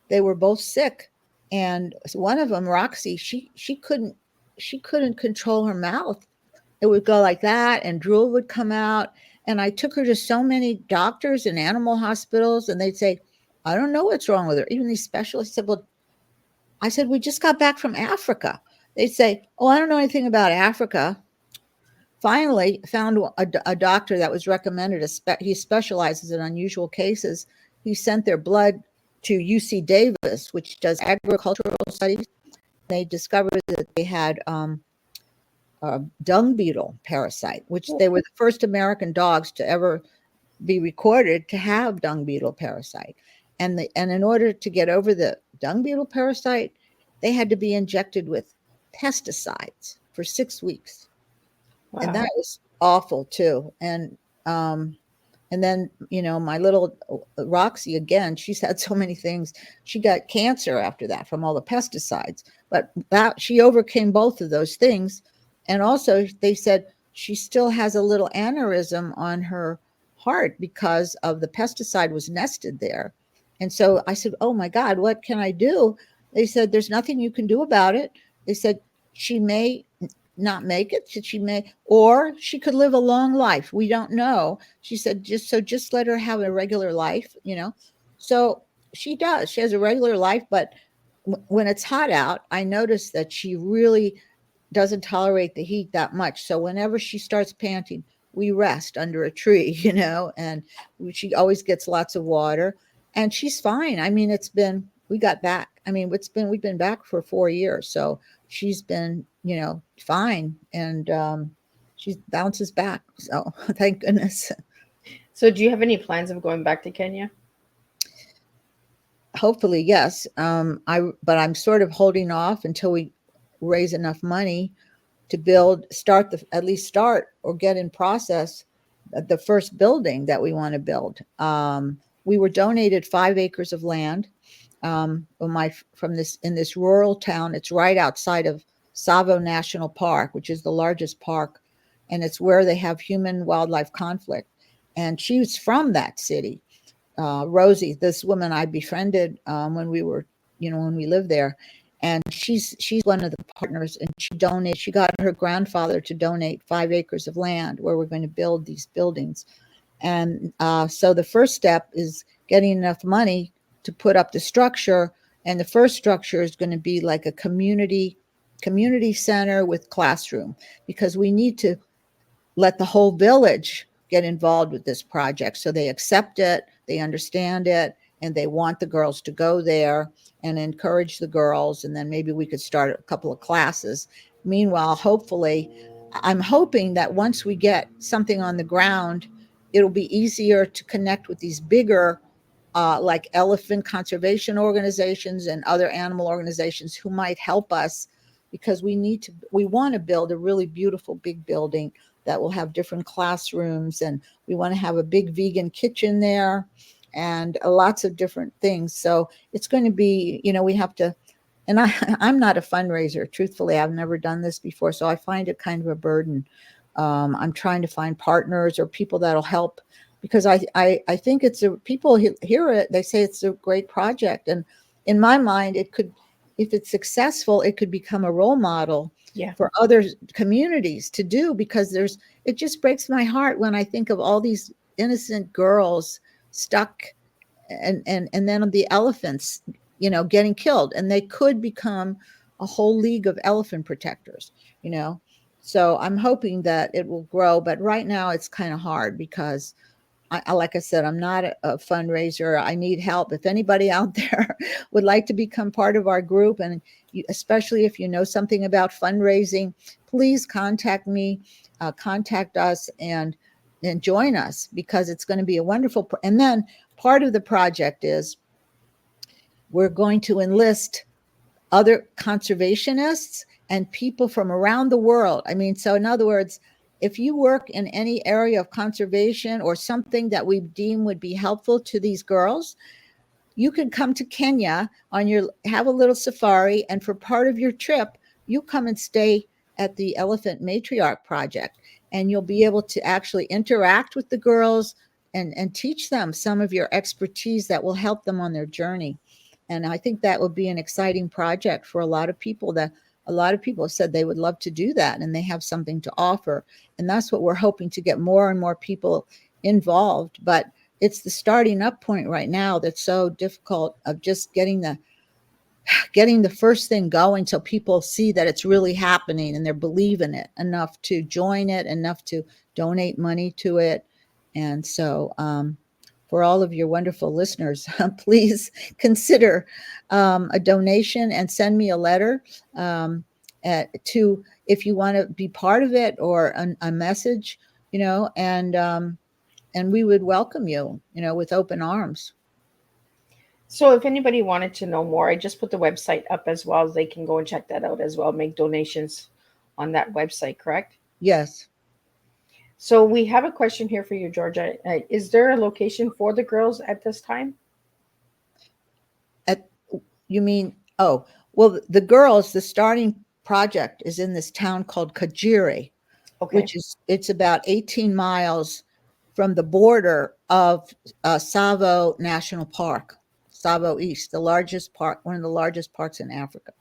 they were both sick. And one of them, Roxy, she couldn't control her mouth. It would go like that, and drool would come out. And I took her to so many doctors and animal hospitals, and they'd say, "I don't know what's wrong with her." Even these specialists said, "Well," I said, "we just got back from Africa." They'd say, "Oh, I don't know anything about Africa." Finally found a doctor that was recommended. He specializes in unusual cases. He sent their blood to UC Davis, which does agricultural studies. They discovered that they had a dung beetle parasite, which they were the first American dogs to ever be recorded to have dung beetle parasite. And in order to get over the dung beetle parasite, they had to be injected with pesticides. for 6 weeks. Wow. And that was awful too. And then, my little Roxy, again, she's had so many things. She got cancer after that from all the pesticides, but that she overcame both of those things. And also they said she still has a little aneurysm on her heart because of the pesticide was nested there. And so I said, oh my God, what can I do? They said, there's nothing you can do about it. They said, she may not make it. She may, or she could live a long life. We don't know. She said, just let her have a regular life, So she does. She has a regular life, but when it's hot out, I noticed that she really doesn't tolerate the heat that much. So whenever she starts panting, we rest under a tree, and she always gets lots of water, and she's fine. I mean, we got back. I mean, we've been back for 4 years. So she's been, fine. And she bounces back. So thank goodness. So do you have any plans of going back to Kenya? Hopefully, yes. But I'm sort of holding off until we raise enough money to at least start or get in process the first building that we want to build. We were donated 5 acres of land in this rural town. It's right outside of Tsavo National Park, which is the largest park, and it's where they have human wildlife conflict. And she's from that city. Rosie, this woman I befriended when we lived there, and she's one of the partners, and she got her grandfather to donate 5 acres of land where we're going to build these buildings. And so the first step is getting enough money to put up the structure, and the first structure is going to be like a community center with classroom, because we need to let the whole village get involved with this project so they accept it, they understand it, and they want the girls to go there and encourage the girls. And then maybe we could start a couple of classes. Meanwhile, hopefully, I'm hoping that once we get something on the ground, it'll be easier to connect with these bigger like elephant conservation organizations and other animal organizations who might help us, because we want to build a really beautiful big building that will have different classrooms, and we want to have a big vegan kitchen there and lots of different things. So it's going to be, we have to, and I'm not a fundraiser. Truthfully, I've never done this before, so I find it kind of a burden. I'm trying to find partners or people that'll help, because I think people hear it, they say it's a great project. And in my mind, if it's successful, it could become a role model for other communities to do, because it just breaks my heart when I think of all these innocent girls stuck and then the elephants, getting killed, and they could become a whole league of elephant protectors, So I'm hoping that it will grow, but right now it's kind of hard because like I said, I'm not a fundraiser. I need help. If anybody out there would like to become part of our group, and especially if you know something about fundraising, please contact me, contact us, and join us, because it's going to be a wonderful. And then part of the project is we're going to enlist other conservationists and people from around the world. I mean, so in other words, if you work in any area of conservation or something that we deem would be helpful to these girls, you can come to Kenya have a little safari, and for part of your trip, you come and stay at the Elephant Matriarch Project, and you'll be able to actually interact with the girls and teach them some of your expertise that will help them on their journey. And I think that would be an exciting project for a lot of people. A lot of people have said they would love to do that, and they have something to offer. And that's what we're hoping to get more and more people involved. But it's the starting up point right now that's so difficult, of just getting the first thing going, so people see that it's really happening and they're believing it enough to join it, enough to donate money to it. And so for all of your wonderful listeners, please consider a donation and send me a letter to, if you want to be part of it, or a message, and we would welcome you, with open arms. So if anybody wanted to know more, I just put the website up as well. They can go and check that out as well, make donations on that website, correct? Yes. So we have a question here for you, Georgia. Is there a location for the girls at this time? At, you mean, oh, well, the girls, the starting project is in this town called Kajiri, Okay. which is, it's about 18 miles from the border of Tsavo National Park, Tsavo East, the largest park, one of the largest parks in Africa.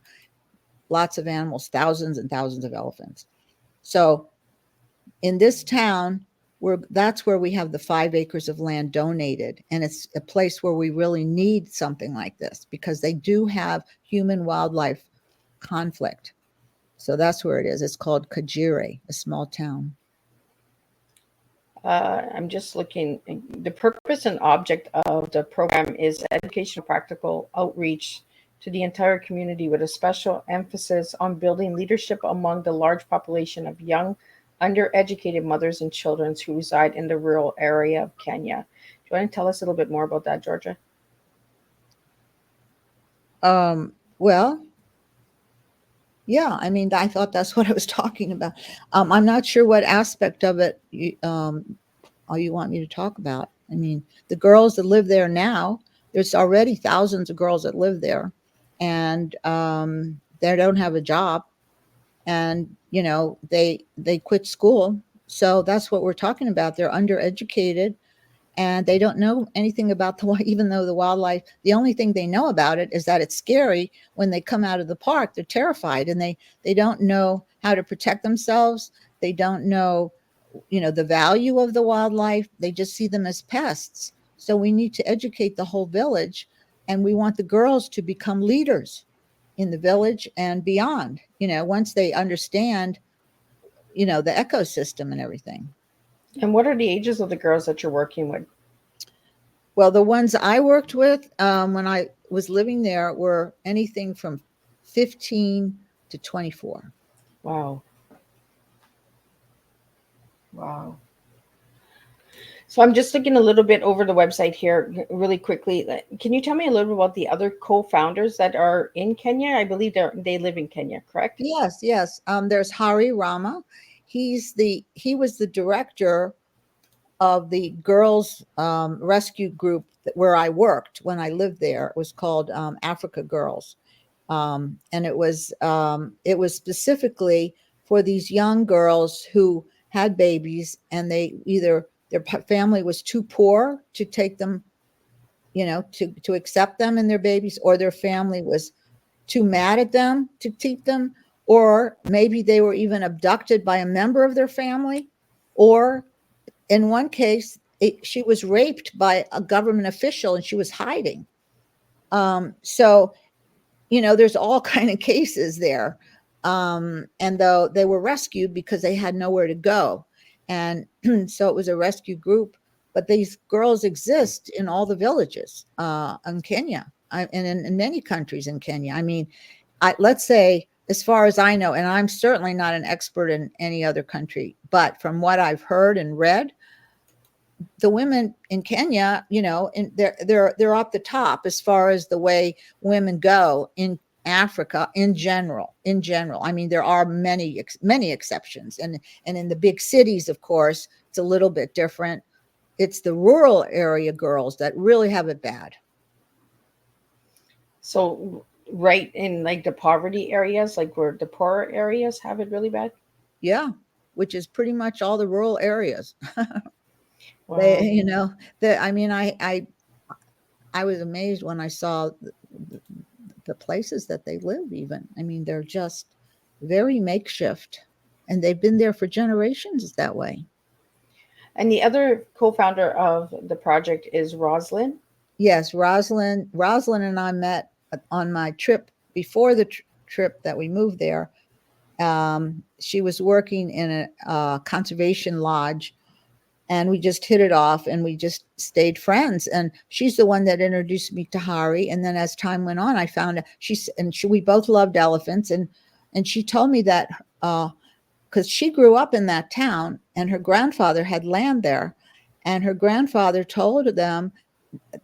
Lots of animals, thousands and thousands of elephants. So in this town, that's where we have the 5 acres of land donated. And it's a place where we really need something like this because they do have human wildlife conflict. So that's where it is. It's called Kajiri, a small town. I'm just looking. The purpose and object of the program is educational practical outreach to the entire community with a special emphasis on building leadership among the large population of young, undereducated mothers and children who reside in the rural area of Kenya. Do you want to tell us a little bit more about that, Georgia? Well, yeah, I mean, I thought that's what I was talking about. I'm not sure what aspect of it you want me to talk about. I mean, the girls that live there now, there's already thousands of girls that live there, and they don't have a job, and they quit school. So that's what we're talking about. They're undereducated, and they don't know anything about even though the wildlife, the only thing they know about it is that it's scary. When they come out of the park, they're terrified, and they don't know how to protect themselves. They don't know the value of the wildlife. They just see them as pests. So we need to educate the whole village, and we want the girls to become leaders in the village and beyond, once they understand the ecosystem and everything. And what are the ages of the girls that you're working with? Well, the ones I worked with when I was living there were anything from 15 to 24. Wow. Wow. So I'm just looking a little bit over the website here really quickly. Can you tell me a little bit about the other co-founders that are in Kenya? I believe they live in Kenya, correct? Yes, yes. There's Hari Rama. He was the director of the girls rescue group where I worked when I lived there. It was called Africa Girls, and it was specifically for these young girls who had babies, and they either their family was too poor to take them, to accept them and their babies, or their family was too mad at them to keep them, or maybe they were even abducted by a member of their family, or in one case, she was raped by a government official and she was hiding. So, there's all kind of cases there. And though they were rescued because they had nowhere to go. And so it was a rescue group. But these girls exist in all the villages in Kenya and in many countries in Kenya. I mean, let's say, as far as I know, and I'm certainly not an expert in any other country, but from what I've heard and read, the women in Kenya, and they're up the top as far as the way women go in Africa in general. I mean, there are many exceptions, and in the big cities, of course, it's a little bit different. It's the rural area girls that really have it bad. So right in like the poverty areas, like where the poorer areas have it really bad? Yeah, which is pretty much all the rural areas. Wow. I mean, I was amazed when I saw the places that they live even. I mean, they're just very makeshift, and they've been there for generations that way. And the other co-founder of the project is Rosalind. Yes, Rosalind and I met on my trip before the trip that we moved there. She was working in a conservation lodge, and we just hit it off, and we just stayed friends. And she's the one that introduced me to Hari. And then as time went on, I found out we both loved elephants. And she told me that because she grew up in that town, and her grandfather had land there, and her grandfather told them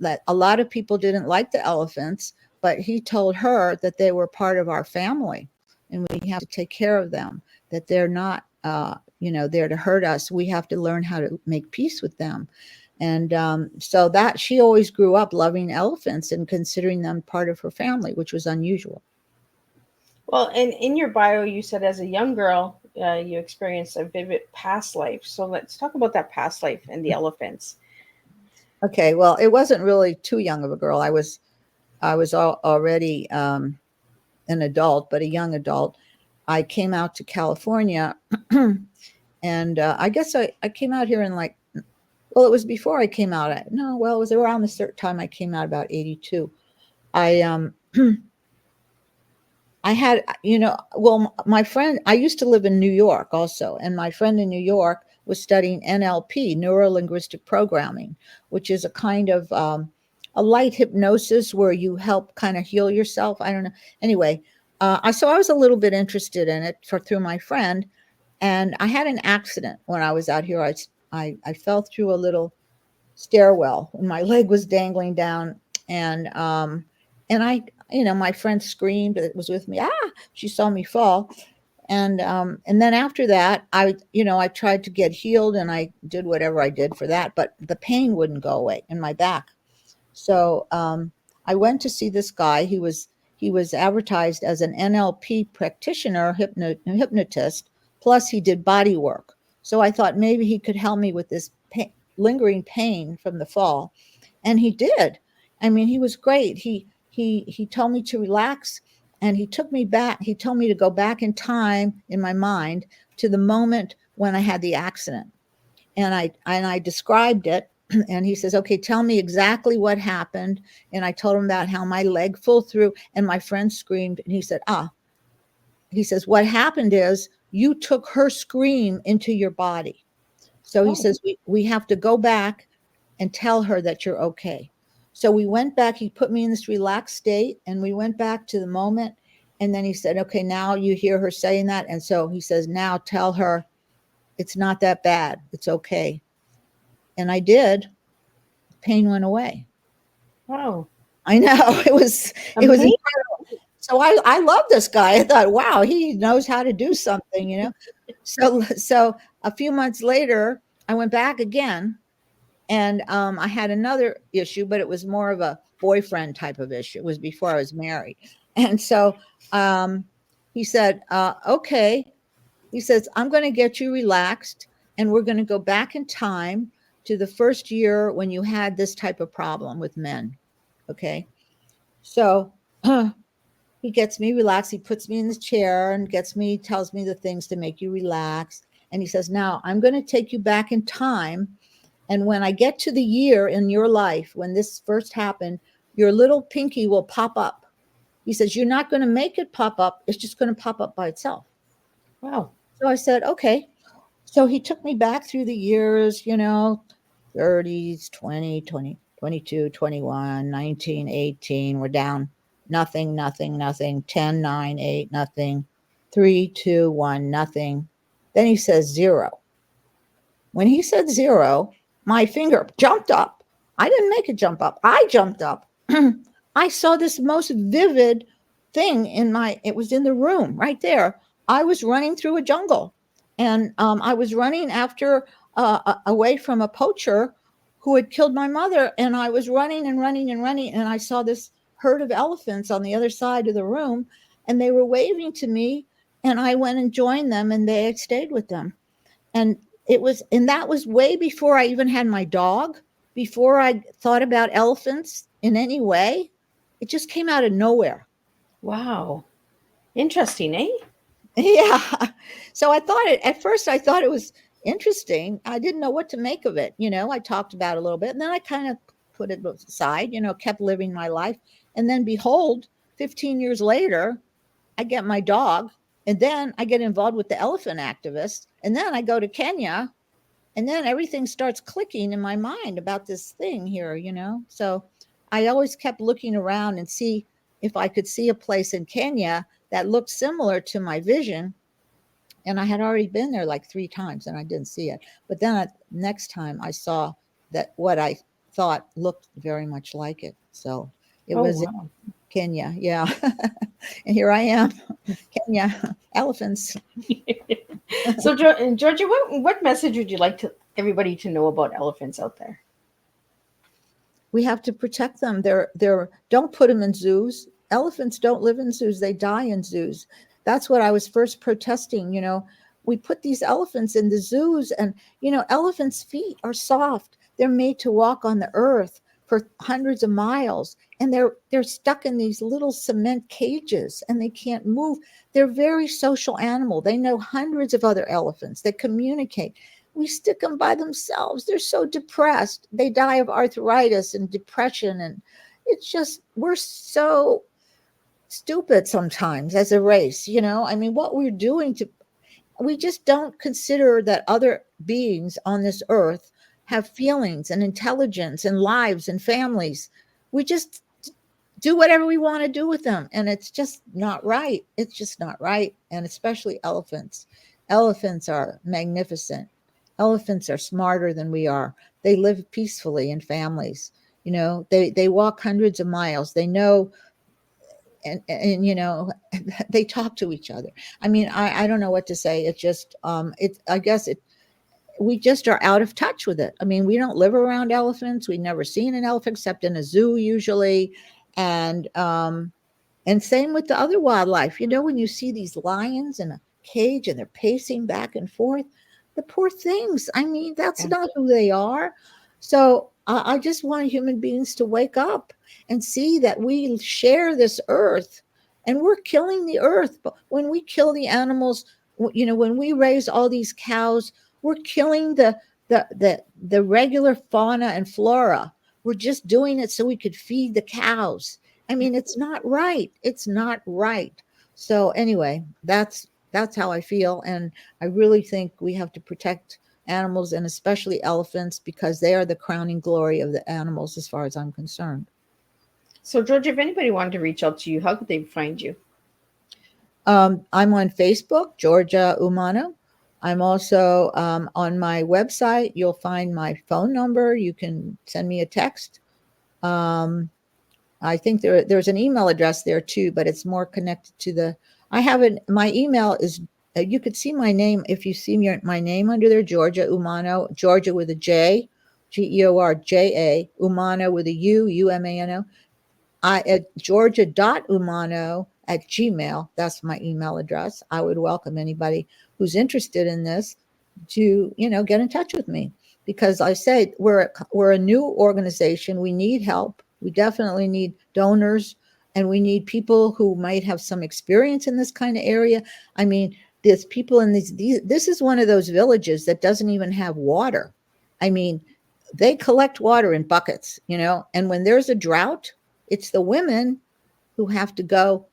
that a lot of people didn't like the elephants, but he told her that they were part of our family, and we have to take care of them. that they're not, there to hurt us. We have to learn how to make peace with them. And so that she always grew up loving elephants and considering them part of her family, which was unusual. Well, and in your bio, you said as a young girl, you experienced a vivid past life. So let's talk about that past life and the elephants. Okay, well, it wasn't really too young of a girl. I was already an adult, but a young adult. I came out to California, and I guess I came out here in like, well, it was before I came out. No, well, it was around the certain time I came out, about 82. I I had, well, my friend, I used to live in New York also, and my friend in New York was studying NLP, neuro linguistic programming, which is a kind of a light hypnosis where you help kind of heal yourself. I don't know. Anyway, so I was a little bit interested in it through my friend, and I had an accident when I was out here. I fell through a little stairwell and my leg was dangling down, and I, my friend screamed that was with me. She saw me fall. And then after that, I tried to get healed and I did whatever I did for that, but the pain wouldn't go away in my back. So I went to see this guy. He was advertised as an NLP practitioner, hypnotist, plus he did body work. So I thought maybe he could help me with this lingering pain from the fall, and he did. I mean, he was great. He told me to relax, and he took me back. He told me to go back in time in my mind to the moment when I had the accident, and I described it. And he says, okay, tell me exactly what happened. And I told him about how my leg fell through, and my friend screamed. And he said, he says, what happened is you took her scream into your body. So he says, we have to go back and tell her that you're okay. So we went back. He put me in this relaxed state, and we went back to the moment. And then he said, okay, now you hear her saying that. And so he says, now tell her it's not that bad. It's okay. And I did. Pain went away. Wow. I know. It was incredible. So I love this guy. I thought, wow, he knows how to do something, So a few months later, I went back again, and I had another issue, but it was more of a boyfriend type of issue. It was before I was married. And so he said, okay. He says, I'm going to get you relaxed, and we're going to go back in time to the first year when you had this type of problem with men. Okay. So he gets me relaxed. He puts me in the chair and tells me the things to make you relax. And he says, now I'm going to take you back in time. And when I get to the year in your life, when this first happened, your little pinky will pop up. He says, you're not going to make it pop up. It's just going to pop up by itself. Wow. So I said, okay. So he took me back through the years, 30s, 20, 22, 21, 19, 18. We're down. Nothing, 10, 9, 8, nothing, 3, 2, 1, nothing. Then he says 0. When he said 0, my finger jumped up. I didn't make it jump up. I jumped up. I saw this most vivid thing it was in the room right there. I was running through a jungle, and I was running after away from a poacher who had killed my mother. And I was running and running and running. And I saw this herd of elephants on the other side of the room, and they were waving to me, and I went and joined them, and they had stayed with them. And that was way before I even had my dog, before I thought about elephants in any way. It just came out of nowhere. Wow. Interesting, eh? Yeah. So at first I thought it was interesting. I didn't know what to make of it. I talked about it a little bit, and then I kind of put it aside, kept living my life. And then behold, 15 years later, I get my dog, and then I get involved with the elephant activists. And then I go to Kenya, and then everything starts clicking in my mind about this thing here, So I always kept looking around and see if I could see a place in Kenya that looked similar to my vision. And I had already been there like 3 times, and I didn't see it. But then next time I saw that what I thought looked very much like it. So it was wow. Kenya, yeah. And here I am, Kenya, elephants. So, Georgia, what message would you like to everybody to know about elephants out there? We have to protect them. They're don't put them in zoos. Elephants don't live in zoos. They die in zoos. That's what I was first protesting. We put these elephants in the zoos, and elephants' feet are soft. They're made to walk on the earth for hundreds of miles, and they're stuck in these little cement cages, and they can't move. They're very social animal. They know hundreds of other elephants. They communicate. We stick them by themselves. They're so depressed. They die of arthritis and depression. And it's just, we're so stupid sometimes as a race. What we're doing we just don't consider that other beings on this earth have feelings and intelligence and lives and families. We just do whatever we want to do with them. And it's just not right. It's just not right. And especially elephants. Elephants are magnificent. Elephants are smarter than we are. They live peacefully in families. They walk hundreds of miles. They know, and they talk to each other. I don't know what to say. It just, we just are out of touch with it. We don't live around elephants. We've never seen an elephant except in a zoo usually. And same with the other wildlife. When you see these lions in a cage and they're pacing back and forth, the poor things. That's not who they are. So I just want human beings to wake up and see that we share this earth and we're killing the earth. But when we kill the animals, when we raise all these cows, we're killing the regular fauna and flora. We're just doing it so we could feed the cows. It's not right. It's not right. So anyway, that's how I feel. And I really think we have to protect animals, and especially elephants, because they are the crowning glory of the animals as far as I'm concerned. So, Georgia, if anybody wanted to reach out to you, how could they find you? I'm on Facebook, Georja Umano. I'm also on my website. You'll find my phone number. You can send me a text. I think there's an email address there too, but it's more connected to my email is, you could see my name if you see my name under there, Georja Umano, Georgia with a J, Georja, Umano with a U, Umano. At georgia.umano@gmail. That's my email address. I would welcome anybody who's interested in this to, get in touch with me, because I say we're a new organization. We need help. We definitely need donors, and we need people who might have some experience in this kind of area. There's people in this is one of those villages that doesn't even have water. They collect water in buckets, and when there's a drought, it's the women who have to go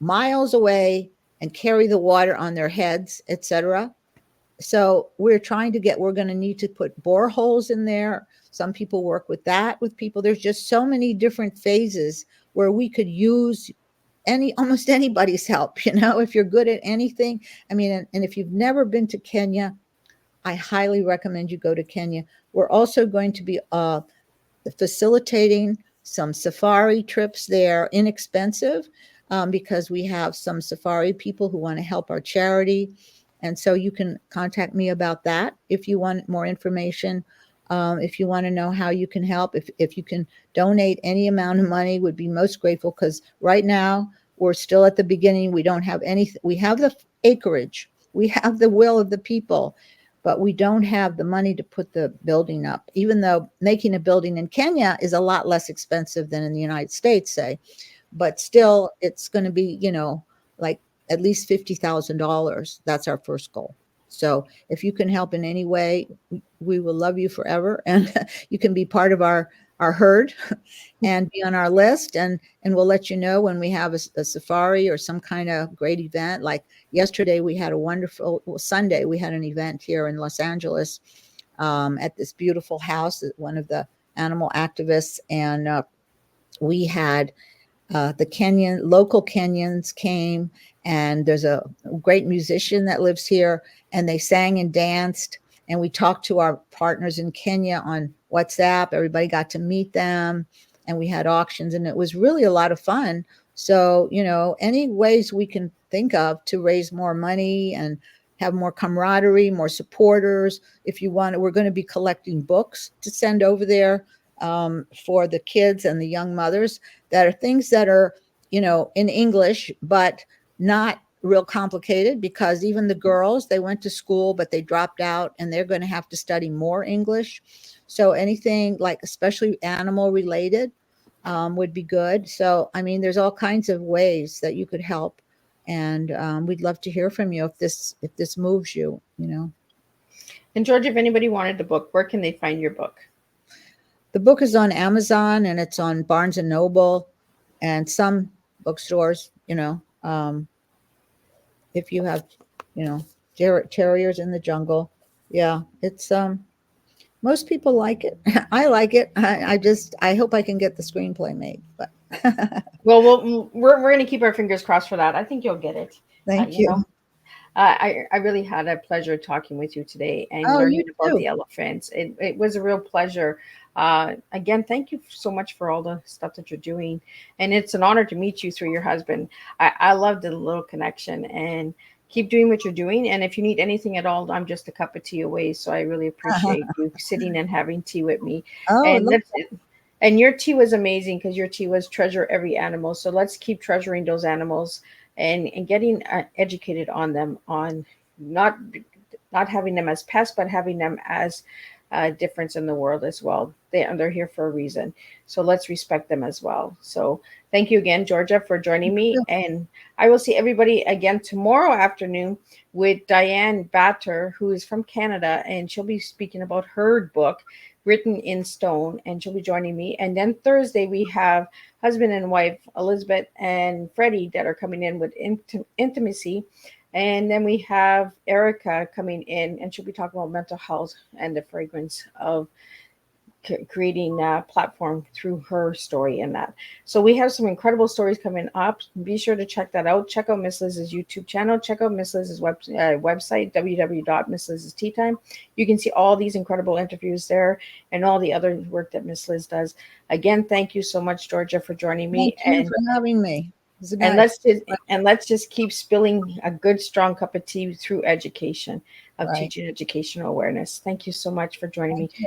miles away and carry the water on their heads, etc. So we're going to need to put boreholes in there. Some people work with people. There's just so many different phases where we could use almost anybody's help, if you're good at anything. And if you've never been to Kenya, I highly recommend you go to Kenya. We're also going to be facilitating some safari trips there, inexpensive, because we have some safari people who want to help our charity. And so you can contact me about that if you want more information. If you want to know how you can help, if you can donate any amount of money, would be most grateful, because right now we're still at the beginning. We don't have anything. We have the acreage. We have the will of the people, but we don't have the money to put the building up, even though making a building in Kenya is a lot less expensive than in the United States, say. But still, it's going to be, like at least $50,000. That's our first goal. So if you can help in any way, we will love you forever. And you can be part of our herd and be on our list. And we'll let you know when we have a safari or some kind of great event. Like yesterday, we had Sunday, we had an event here in Los Angeles at this beautiful house, one of the animal activists. And we had the local Kenyans came, and there's a great musician that lives here, and they sang and danced, and we talked to our partners in Kenya on WhatsApp. Everybody got to meet them, and we had auctions, and it was really a lot of fun. So, any ways we can think of to raise more money and have more camaraderie, more supporters. If you want, we're going to be collecting books to send over there for the kids and the young mothers, that are things that are, in English, but not real complicated, because even the girls, they went to school, but they dropped out, and they're going to have to study more English. So anything like, especially animal related, would be good. So, I mean, there's all kinds of ways that you could help. And we'd love to hear from you if this moves you, And Georgia, if anybody wanted the book, where can they find your book? The book is on Amazon, and it's on Barnes and Noble and some bookstores, if you have, Terriers in the Jungle. Yeah, it's most people like it. I like it. I hope I can get the screenplay made, but Well, we're going to keep our fingers crossed for that. I think you'll get it. Thank you. I really had a pleasure talking with you today and Oh, learning you about too. the elephants. It was a real pleasure. Again, thank you so much for all the stuff that you're doing. And it's an honor to meet you through your husband. I love the little connection, and keep doing what you're doing. And if you need anything at all, I'm just a cup of tea away. So I really appreciate you sitting and having tea with me. Oh, I And love and your tea was amazing, because your tea was treasure every animal. So let's keep treasuring those animals and getting educated on them, on not not having them as pests, but having them as a difference in the world as well. They're here for a reason. So let's respect them as well. So thank you again, Georgia, for joining me. you. And I will see everybody again tomorrow afternoon with Diane Batter, who is from Canada, and she'll be speaking about her book, Written in Stone, and she'll be joining me. And then Thursday, we have husband and wife, Elizabeth and Freddie, that are coming in with intimacy. And then we have Erica coming in, and she'll be talking about mental health and the fragrance of creating a platform through her story in that. So we have some incredible stories coming up. Be sure to check that out. Check out Miss Liz's YouTube channel. Check out Miss Liz's website, www.misslizsteatime. You can see all these incredible interviews there and all the other work that Miss Liz does. Again, thank you so much, Georgia, for joining me. Thank you for having me. And let's just keep spilling a good strong cup of tea through education of Right. teaching educational awareness. Thank you so much for joining me. Thank you.